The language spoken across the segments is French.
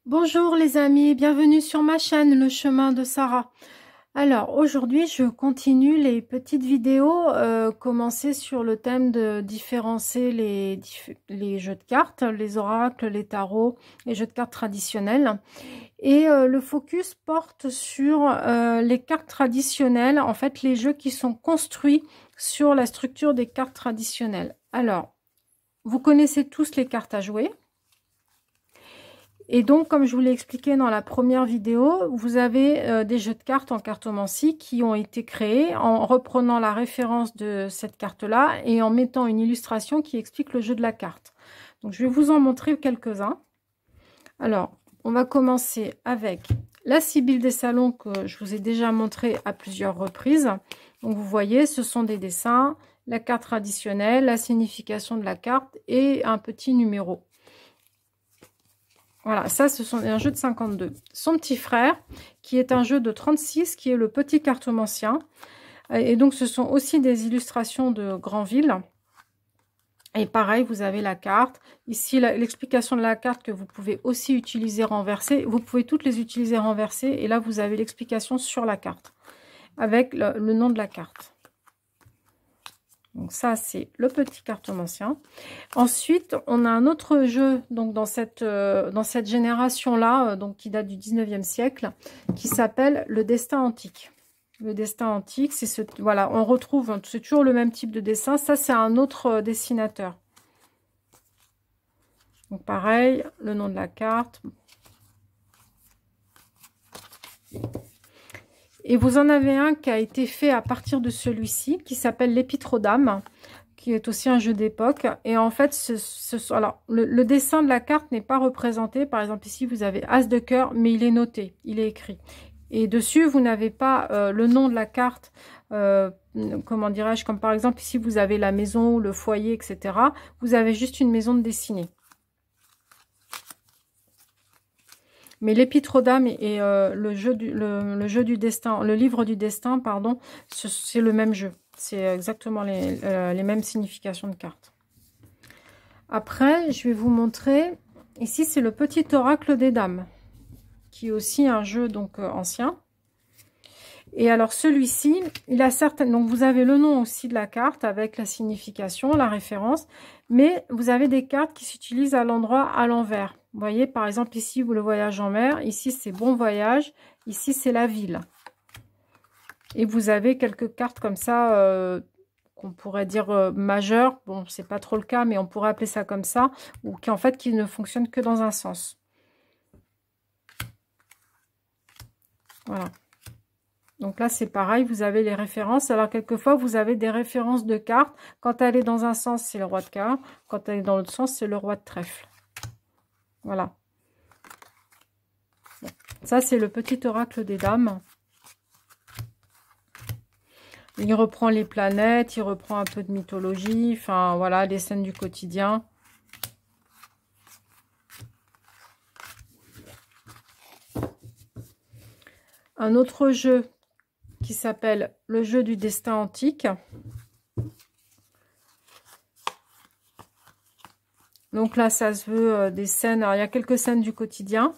Bonjour les amis, bienvenue sur ma chaîne Le Chemin de Sarah. Alors aujourd'hui je continue les petites vidéos commencées sur le thème de différencier les jeux de cartes, les oracles, les tarots, les jeux de cartes traditionnels. Et le focus porte sur les cartes traditionnelles, en fait les jeux qui sont construits sur la structure des cartes traditionnelles. Alors, vous connaissez tous les cartes à jouer. Et donc, comme je vous l'ai expliqué dans la première vidéo, vous avez des jeux de cartes en cartomancie qui ont été créés en reprenant la référence de cette carte-là et en mettant une illustration qui explique le jeu de la carte. Donc, je vais vous en montrer quelques-uns. Alors, on va commencer avec la Sibylle des Salons que je vous ai déjà montré à plusieurs reprises. Donc, vous voyez, ce sont des dessins, la carte traditionnelle, la signification de la carte et un petit numéro. Voilà, ça, ce sont un jeu de 52. Son petit frère, qui est un jeu de 36, qui est le petit cartomancien. Et donc, ce sont aussi des illustrations de Granville. Et pareil, vous avez la carte. Ici, l'explication de la carte que vous pouvez aussi utiliser renversée. Vous pouvez toutes les utiliser renversées. Et là, vous avez l'explication sur la carte, avec le nom de la carte. Donc ça, c'est le petit cartomancien. Ensuite, on a un autre jeu donc dans cette génération-là, donc qui date du 19e siècle, qui s'appelle le destin antique. Le destin antique, c'est ce... Voilà, on retrouve, c'est toujours le même type de dessin. Ça, c'est un autre dessinateur. Donc pareil, le nom de la carte. Et vous en avez un qui a été fait à partir de celui-ci, qui s'appelle l'Épître aux Dames, qui est aussi un jeu d'époque. Et en fait, alors, le dessin de la carte n'est pas représenté. Par exemple, ici, vous avez As de cœur, mais il est noté, il est écrit. Et dessus, vous n'avez pas le nom de la carte, comment dirais-je, comme par exemple, ici, vous avez la maison, le foyer, etc. Vous avez juste une maison de dessinée. Mais l'Épître aux Dames et le jeu du destin, le livre du destin, pardon, c'est le même jeu. C'est exactement les mêmes significations de cartes. Après, je vais vous montrer, ici c'est le petit oracle des dames, qui est aussi un jeu donc ancien. Et alors celui-ci, il a certaines... Donc vous avez le nom aussi de la carte avec la signification, la référence, mais vous avez des cartes qui s'utilisent à l'endroit à l'envers. Vous voyez, par exemple, ici, le voyage en mer. Ici, c'est bon voyage. Ici, c'est la ville. Et vous avez quelques cartes comme ça, qu'on pourrait dire majeures. Bon, c'est pas trop le cas, mais on pourrait appeler ça comme ça. Ou qui, en fait, qui ne fonctionnent que dans un sens. Voilà. Donc là, c'est pareil, vous avez les références. Alors, quelquefois, vous avez des références de cartes. Quand elle est dans un sens, c'est le roi de cœur. Quand elle est dans l'autre sens, c'est le roi de trèfle. Voilà. Bon. Ça, c'est le petit oracle des dames. Il reprend les planètes, il reprend un peu de mythologie. Enfin, voilà, les scènes du quotidien. Un autre jeu qui s'appelle le jeu du destin antique. Donc là, ça se veut des scènes. Alors, il y a quelques scènes du quotidien.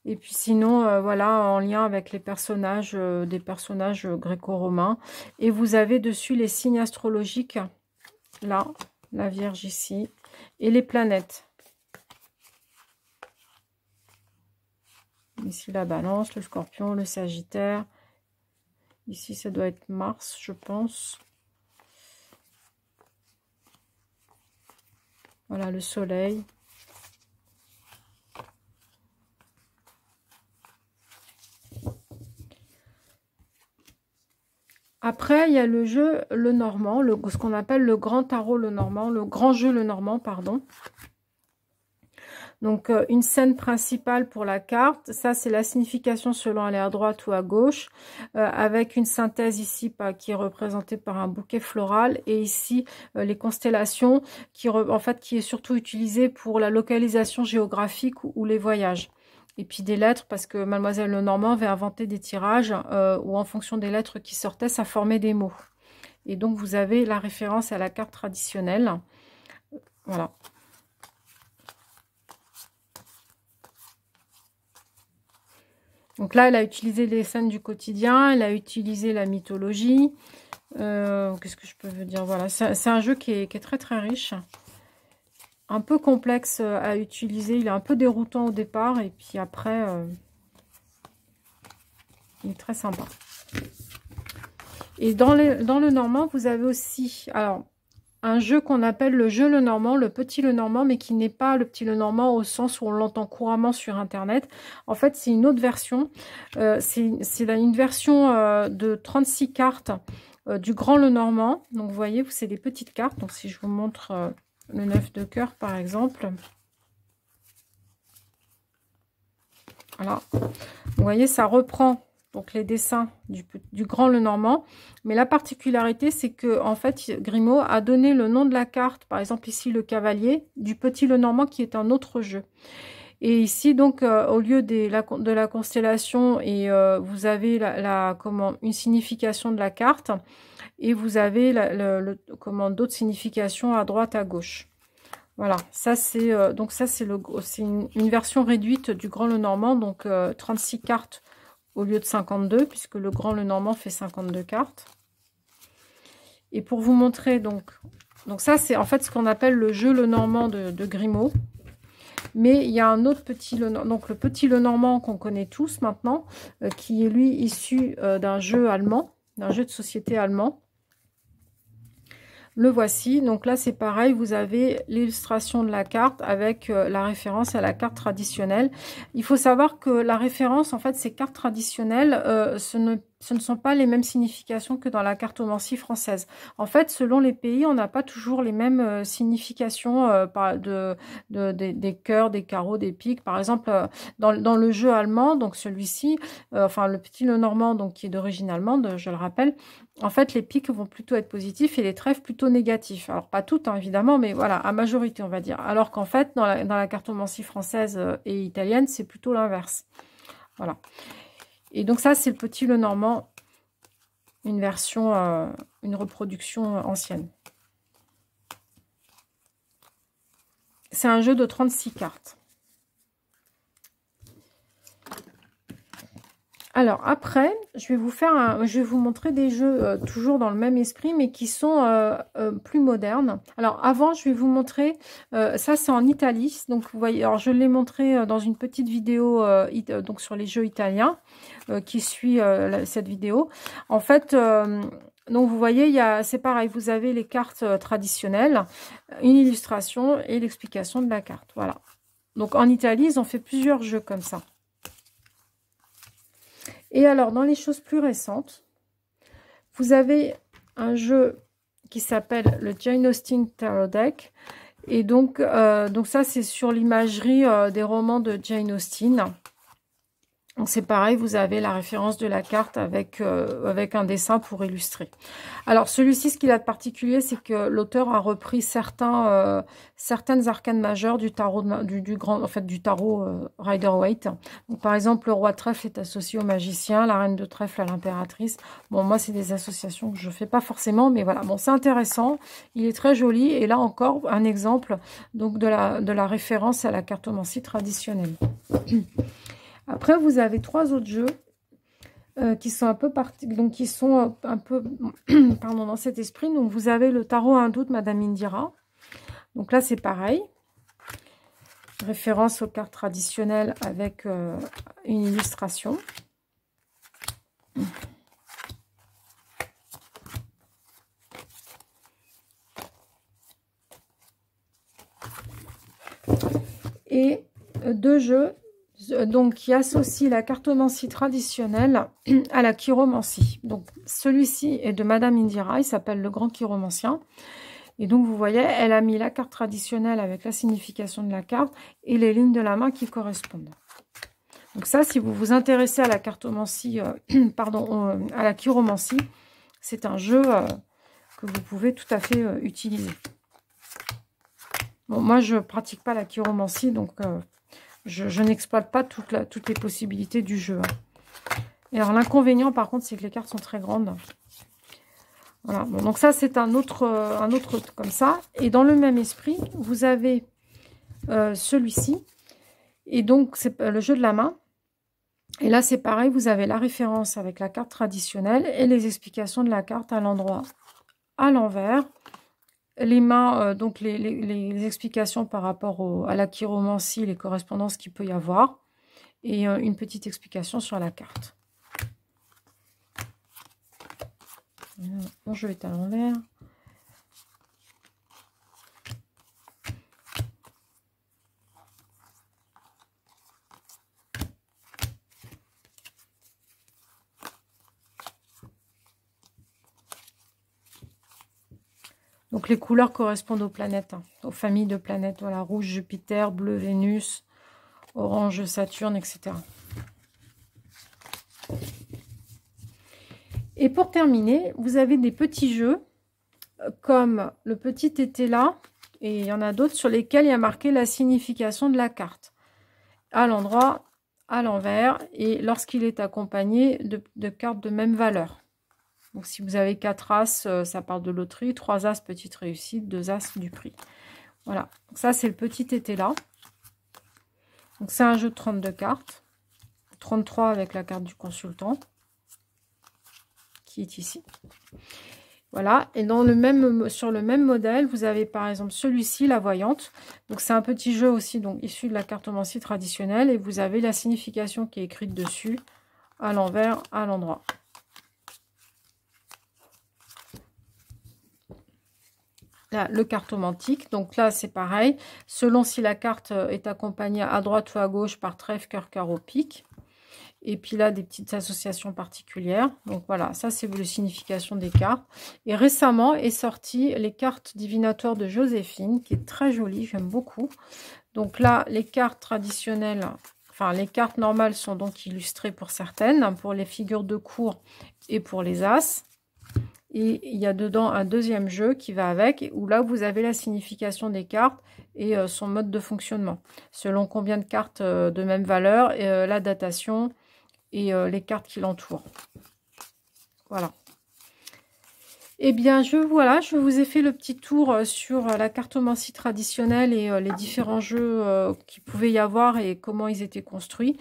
Et puis sinon, voilà, en lien avec les personnages, des personnages gréco-romains. Et vous avez dessus les signes astrologiques. Là, la Vierge ici. Et les planètes. Ici, la Balance, le Scorpion, le Sagittaire. Ici, ça doit être Mars, je pense. Voilà, le Soleil. Après, il y a le jeu Le Normand, ce qu'on appelle le grand tarot Le Normand, le grand jeu Le Normand, pardon. Donc, une scène principale pour la carte. Ça, c'est la signification selon elle est à droite ou à gauche. Avec une synthèse ici qui est représentée par un bouquet floral. Et ici, les constellations en fait, qui est surtout utilisée pour la localisation géographique ou les voyages. Et puis des lettres, parce que Mademoiselle Lenormand avait inventé des tirages où en fonction des lettres qui sortaient, ça formait des mots. Et donc, vous avez la référence à la carte traditionnelle. Voilà. Donc là, elle a utilisé les scènes du quotidien, elle a utilisé la mythologie. Qu'est-ce que je peux vous dire? Voilà, c'est un jeu qui est très très riche. Un peu complexe à utiliser. Il est un peu déroutant au départ. Et puis après, il est très sympa. Et dans le normand, vous avez aussi... Alors, un jeu qu'on appelle le jeu Lenormand, le petit Lenormand, mais qui n'est pas le petit Lenormand au sens où on l'entend couramment sur Internet. En fait, c'est une autre version. C'est une version de 36 cartes du grand Lenormand. Donc, vous voyez, c'est des petites cartes. Donc, si je vous montre le 9 de cœur, par exemple. Voilà. Vous voyez, ça reprend... Donc les dessins du grand Lenormand. Mais la particularité, c'est que en fait, Grimaud a donné le nom de la carte, par exemple ici le cavalier, du petit Lenormand qui est un autre jeu. Et ici, donc, au lieu de la constellation, et vous avez une signification de la carte, et vous avez d'autres significations à droite, à gauche. Voilà, ça c'est une version réduite du grand Lenormand, donc 36 cartes au lieu de 52, puisque le grand Lenormand fait 52 cartes. Et pour vous montrer, donc ça, c'est en fait ce qu'on appelle le jeu Lenormand de Grimaud. Mais il y a un autre petit Lenormand, donc le petit Lenormand qu'on connaît tous maintenant, qui est lui issu d'un jeu allemand, d'un jeu de société allemand. Le voici. Donc là, c'est pareil. Vous avez l'illustration de la carte avec la référence à la carte traditionnelle. Il faut savoir que la référence, en fait, ces cartes traditionnelles, ce ne sont pas les mêmes significations que dans la cartomancie française. En fait, selon les pays, on n'a pas toujours les mêmes significations des cœurs, des carreaux, des piques. Par exemple, dans le jeu allemand, donc celui-ci, enfin le petit Lenormand, donc qui est d'origine allemande, je le rappelle, en fait, les piques vont plutôt être positifs et les trèfles plutôt négatifs. Alors, pas toutes, hein, évidemment, mais voilà, à majorité, on va dire. Alors qu'en fait, dans la cartomancie française et italienne, c'est plutôt l'inverse. Voilà. Et donc ça, c'est le petit Lenormand, une version, une reproduction ancienne. C'est un jeu de 36 cartes. Alors après, je vais vous montrer des jeux toujours dans le même esprit, mais qui sont plus modernes. Alors avant, je vais vous montrer, ça c'est en Italie, donc vous voyez, alors je l'ai montré dans une petite vidéo donc sur les jeux italiens qui suit cette vidéo. En fait, donc vous voyez, c'est pareil, vous avez les cartes traditionnelles, une illustration et l'explication de la carte. Voilà. Donc en Italie, ils ont fait plusieurs jeux comme ça. Et alors, dans les choses plus récentes, vous avez un jeu qui s'appelle le Jane Austen Tarot Deck. Et donc ça, c'est sur l'imagerie des romans de Jane Austen. Donc c'est pareil, vous avez la référence de la carte avec un dessin pour illustrer. Alors celui-ci, ce qu'il a de particulier, c'est que l'auteur a repris certaines arcanes majeures du tarot du tarot Rider-Waite. Donc par exemple, le roi de trèfle est associé au magicien, la reine de trèfle à l'impératrice. Bon, moi c'est des associations que je fais pas forcément, mais voilà. Bon, c'est intéressant, il est très joli et là encore un exemple donc de la référence à la cartomancie traditionnelle. Après, vous avez 3 autres jeux qui sont un peu pardon, dans cet esprit. Donc, vous avez le tarot hindou de Madame Indira. Donc là, c'est pareil. Référence aux cartes traditionnelles avec une illustration. Et 2 jeux donc qui associe la cartomancie traditionnelle à la chiromancie. Donc celui-ci est de Madame Indira, il s'appelle le grand chiromancien. Et donc vous voyez, elle a mis la carte traditionnelle avec la signification de la carte et les lignes de la main qui correspondent. Donc ça, si vous vous intéressez à la cartomancie, à la chiromancie, c'est un jeu que vous pouvez tout à fait utiliser. Bon, moi je pratique pas la chiromancie, donc je n'exploite pas toutes les possibilités du jeu. Et alors l'inconvénient par contre, c'est que les cartes sont très grandes. Voilà, bon, donc ça c'est un autre comme ça. Et dans le même esprit, vous avez celui-ci. Et donc c'est le jeu de la main. Et là, c'est pareil, vous avez la référence avec la carte traditionnelle et les explications de la carte à l'endroit, à l'envers. Les mains, donc les explications par rapport à la chiromancie, les correspondances qu'il peut y avoir. Et une petite explication sur la carte. Mon jeu est à l'envers. Donc les couleurs correspondent aux planètes, hein, aux familles de planètes. Voilà, rouge Jupiter, bleu Vénus, orange Saturne, etc. Et pour terminer, vous avez des petits jeux comme le petit été là, et il y en a d'autres sur lesquels il y a marqué la signification de la carte. À l'endroit, à l'envers, et lorsqu'il est accompagné de cartes de même valeur. Donc si vous avez 4 as, ça parle de loterie, 3 as, petite réussite, 2 as, du prix. Voilà, donc ça c'est le petit été là. Donc c'est un jeu de 32 cartes, 33 avec la carte du consultant, qui est ici. Voilà, et dans sur le même modèle, vous avez par exemple celui-ci, la voyante. Donc c'est un petit jeu aussi, donc issu de la cartomancie traditionnelle, et vous avez la signification qui est écrite dessus, à l'envers, à l'endroit. Là, le cartomantique, donc là c'est pareil, selon si la carte est accompagnée à droite ou à gauche par trèfle, cœur, carreau, pique. Et puis là, des petites associations particulières. Donc voilà, ça c'est la signification des cartes. Et récemment est sorti les cartes divinatoires de Joséphine, qui est très jolie, j'aime beaucoup. Donc là, les cartes traditionnelles, enfin les cartes normales sont donc illustrées pour certaines, pour les figures de cour et pour les as. Et il y a dedans un deuxième jeu qui va avec, où là vous avez la signification des cartes et son mode de fonctionnement. Selon combien de cartes de même valeur, la datation et les cartes qui l'entourent. Voilà. Eh bien, je vous ai fait le petit tour sur la cartomancie traditionnelle et les différents jeux qu'il pouvait y avoir et comment ils étaient construits.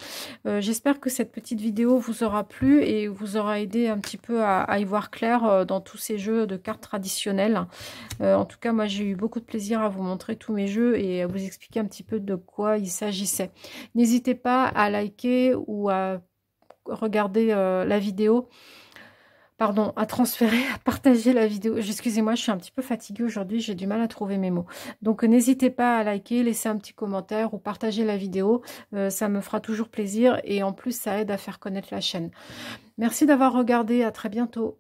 J'espère que cette petite vidéo vous aura plu et vous aura aidé un petit peu à y voir clair dans tous ces jeux de cartes traditionnelles. En tout cas, moi, j'ai eu beaucoup de plaisir à vous montrer tous mes jeux et à vous expliquer un petit peu de quoi il s'agissait. N'hésitez pas à liker ou à regarder la vidéo. Pardon, à transférer, à partager la vidéo. Excusez-moi, je suis un petit peu fatiguée aujourd'hui, j'ai du mal à trouver mes mots. Donc, n'hésitez pas à liker, laisser un petit commentaire ou partager la vidéo. Ça me fera toujours plaisir et en plus, ça aide à faire connaître la chaîne. Merci d'avoir regardé, à très bientôt.